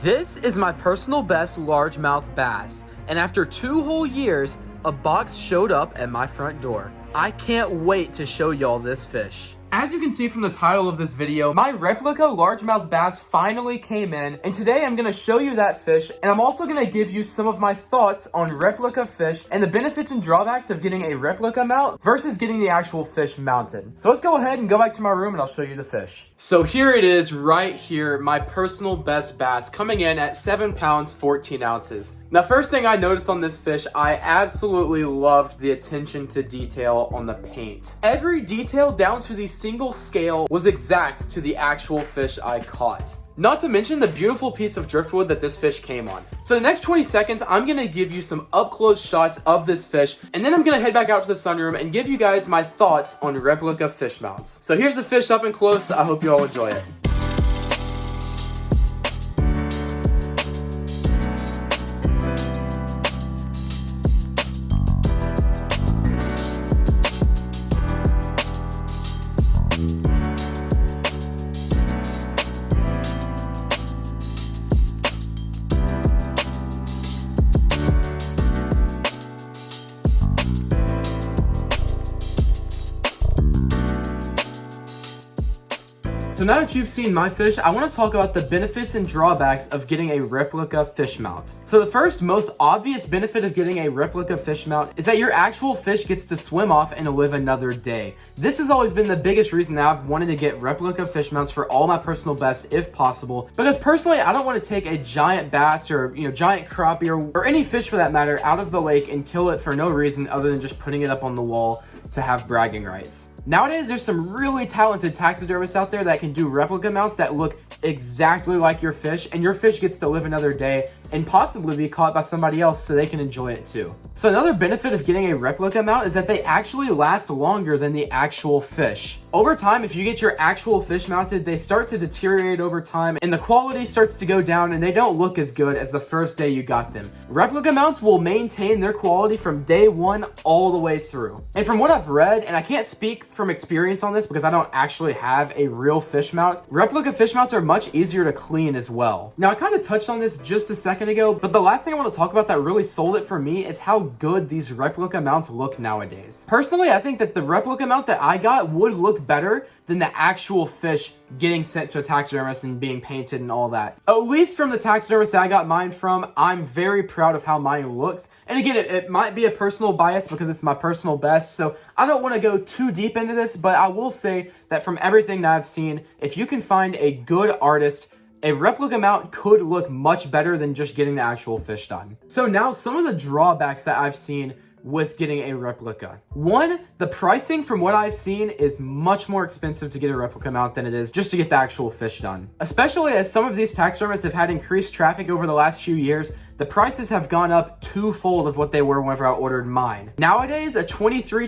This is my personal best largemouth bass, and after 2 whole years, a box showed up at my front door. I can't wait to show y'all this fish. As you can see from the title of this video, my replica largemouth bass finally came in, and today I'm going to show you that fish, and I'm also going to give you some of my thoughts on replica fish and the benefits and drawbacks of getting a replica mount versus getting the actual fish mounted. So let's go ahead and go back to my room and I'll show you the fish. So here it is right here, my personal best bass coming in at 7 pounds, 14 ounces. Now, first thing I noticed on this fish, I absolutely loved the attention to detail on the paint. Every detail down to the single scale was exact to the actual fish I caught. Not to mention the beautiful piece of driftwood that this fish came on. So the next 20 seconds, I'm gonna give you some up close shots of this fish, and then I'm gonna head back out to the sunroom and give you guys my thoughts on replica fish mounts. So here's the fish up and close. I hope you all enjoy it. So now that you've seen my fish, I want to talk about the benefits and drawbacks of getting a replica fish mount. So the first most obvious benefit of getting a replica fish mount is that your actual fish gets to swim off and live another day. This has always been the biggest reason that I've wanted to get replica fish mounts for all my personal best if possible, because personally I don't want to take a giant bass or giant crappie or any fish for that matter out of the lake and kill it for no reason other than just putting it up on the wall to have bragging rights. Nowadays, there's some really talented taxidermists out there that can do replica mounts that look exactly like your fish, and your fish gets to live another day and possibly be caught by somebody else so they can enjoy it too. So another benefit of getting a replica mount is that they actually last longer than the actual fish. Over time, if you get your actual fish mounted, they start to deteriorate over time and the quality starts to go down and they don't look as good as the first day you got them. Replica mounts will maintain their quality from day one all the way through. And from what I've read, and I can't speak from experience on this because I don't actually have a real fish mount, replica fish mounts are much easier to clean as well. Now, I kind of touched on this just a second ago, but the last thing I want to talk about that really sold it for me is how good these replica mounts look nowadays. Personally, I think that the replica mount that I got would look better than the actual fish getting sent to a taxidermist and being painted and all that. At least from the taxidermist that I got mine from, I'm very proud of how mine looks. And again, it might be a personal bias because it's my personal best, so I don't want to go too deep into this, but I will say that from everything that I've seen, if you can find a good artist, a replica mount could look much better than just getting the actual fish done. So now some of the drawbacks that I've seen with getting a replica. One, the pricing from what I've seen is much more expensive to get a replica mount than it is just to get the actual fish done. Especially as some of these taxidermists have had increased traffic over the last few years, the prices have gone up twofold of what they were whenever I ordered mine. Nowadays, a 24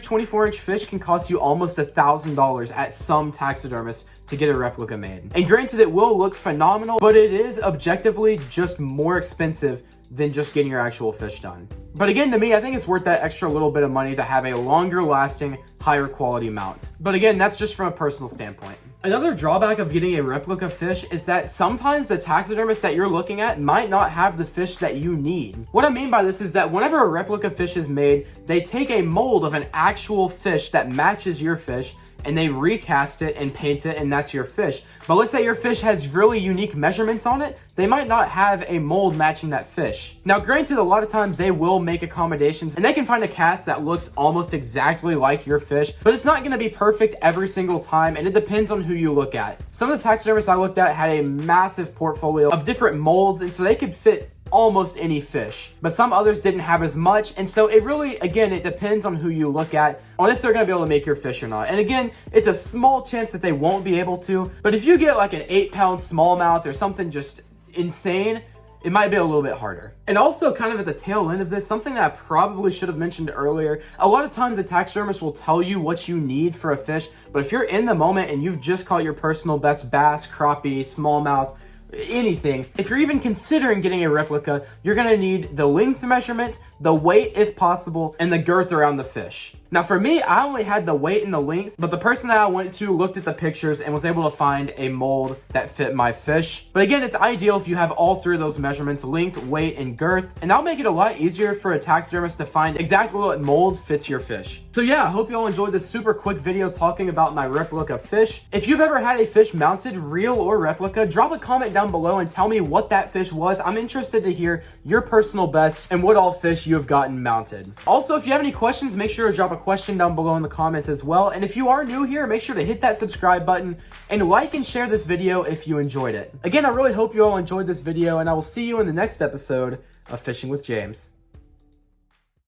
inch fish can cost you almost $1,000 at some taxidermists to get a replica made. And granted, it will look phenomenal, but it is objectively just more expensive than just getting your actual fish done. But again, to me, I think it's worth that extra little bit of money to have a longer lasting, higher quality mount. But again, that's just from a personal standpoint. Another drawback of getting a replica fish is that sometimes the taxidermist that you're looking at might not have the fish that you need. What I mean by this is that whenever a replica fish is made, they take a mold of an actual fish that matches your fish and they recast it and paint it, and that's your fish. But let's say your fish has really unique measurements on it, they might not have a mold matching that fish. Now granted, a lot of times they will make accommodations and they can find a cast that looks almost exactly like your fish, but it's not gonna be perfect every single time, and it depends on who you look at. Some of the taxidermists I looked at had a massive portfolio of different molds, and so they could fit almost any fish, but some others didn't have as much, and so it really, again, it depends on who you look at on if they're going to be able to make your fish or not. And again, it's a small chance that they won't be able to, but if you get like an 8-pound smallmouth or something just insane, it might be a little bit harder. And also kind of at the tail end of this, something that I probably should have mentioned earlier, a lot of times the taxidermist will tell you what you need for a fish, but if you're in the moment and you've just caught your personal best bass, crappie, smallmouth, anything, if you're even considering getting a replica, you're gonna need the length measurement, the weight if possible, and the girth around the fish. Now for me, I only had the weight and the length, but the person that I went to looked at the pictures and was able to find a mold that fit my fish. But again, it's ideal if you have all three of those measurements, length, weight, and girth, and that'll make it a lot easier for a taxidermist to find exactly what mold fits your fish. So yeah, I hope you all enjoyed this super quick video talking about my replica fish. If you've ever had a fish mounted, real or replica, drop a comment down below and tell me what that fish was. I'm interested to hear your personal best and what all fish you have gotten mounted. Also, if you have any questions, make sure to drop a question down below in the comments as well. And if you are new here, make sure to hit that subscribe button and like and share this video if you enjoyed it. Again, I really hope you all enjoyed this video, and I will see you in the next episode of Fishing with James.